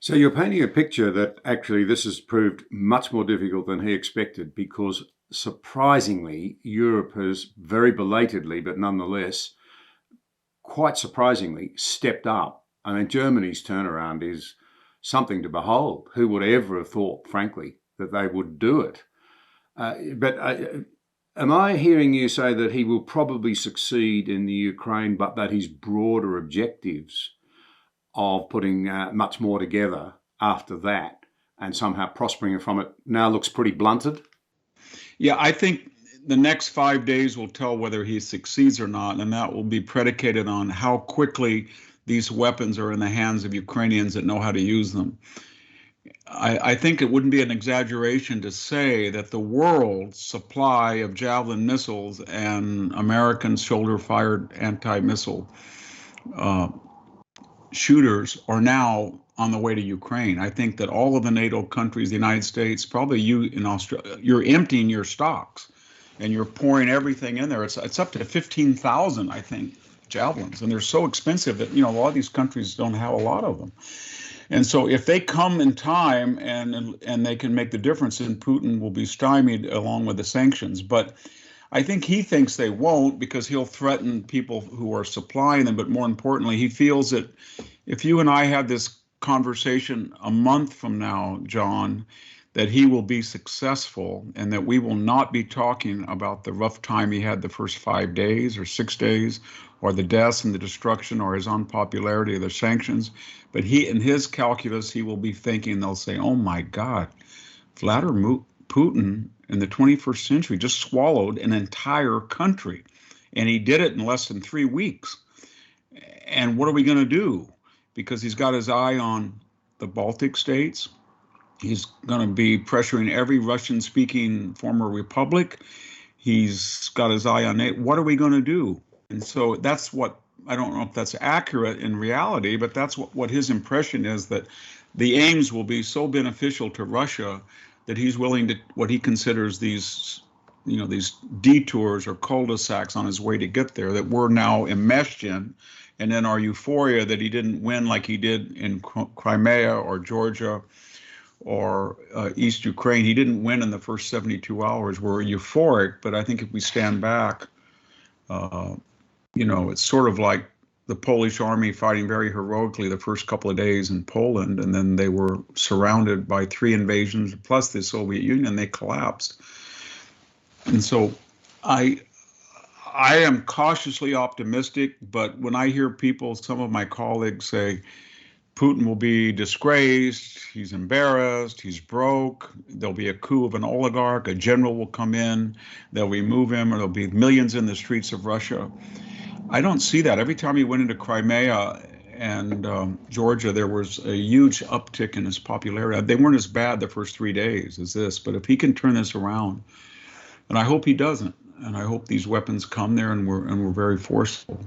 So you're painting a picture that actually this has proved much more difficult than he expected because surprisingly, Europe has very belatedly, but nonetheless, quite surprisingly, stepped up. I mean, Germany's turnaround is something to behold. Who would ever have thought, frankly, that they would do it? But am I hearing you say that he will probably succeed in the Ukraine, but that his broader objectives of putting much more together after that and somehow prospering from it now looks pretty blunted? Yeah, I think the next 5 days will tell whether he succeeds or not, and that will be predicated on how quickly these weapons are in the hands of Ukrainians that know how to use them. I think it wouldn't be an exaggeration to say that the world's supply of Javelin missiles and American shoulder-fired anti-missile uh, shooters are now on the way to Ukraine. I think that all of the NATO countries, the United States, probably you in Australia, you're emptying your stocks and you're pouring everything in there. It's up to 15,000, I think, javelins, and they're so expensive that a lot of these countries don't have a lot of them. And so if they come in time and they can make the difference, then Putin will be stymied along with the sanctions. But I think he thinks they won't because he'll threaten people who are supplying them. But more importantly, he feels that if you and I had this conversation a month from now, John, that he will be successful and that we will not be talking about the rough time he had the first 5 days or 6 days or the deaths and the destruction or his unpopularity or the sanctions. But he, in his calculus, he will be thinking, they'll say, oh my God, Vladimir Putin in the 21st century just swallowed an entire country. And he did it in less than 3 weeks. And what are we going to do? Because he's got his eye on the Baltic states. He's going to be pressuring every Russian-speaking former republic. He's got his eye on NATO. What are we going to do? And so that's what, I don't know if that's accurate in reality, but that's what his impression is, that the aims will be so beneficial to Russia that he's willing to, what he considers these detours or cul-de-sacs on his way to get there that we're now enmeshed in. And then our euphoria that he didn't win like he did in Crimea or Georgia or East Ukraine. He didn't win in the first 72 hours. We're euphoric, but I think if we stand back, it's sort of like the Polish army fighting very heroically the first couple of days in Poland, and then they were surrounded by 3 invasions plus the Soviet Union. They collapsed. And so I am cautiously optimistic, but when I hear people, some of my colleagues say, Putin will be disgraced, he's embarrassed, he's broke, there'll be a coup of an oligarch, a general will come in, they'll remove him, or there'll be millions in the streets of Russia. I don't see that. Every time he went into Crimea and Georgia, there was a huge uptick in his popularity. They weren't as bad the first 3 days as this, but if he can turn this around, and I hope he doesn't, and I hope these weapons come there and we're very forceful,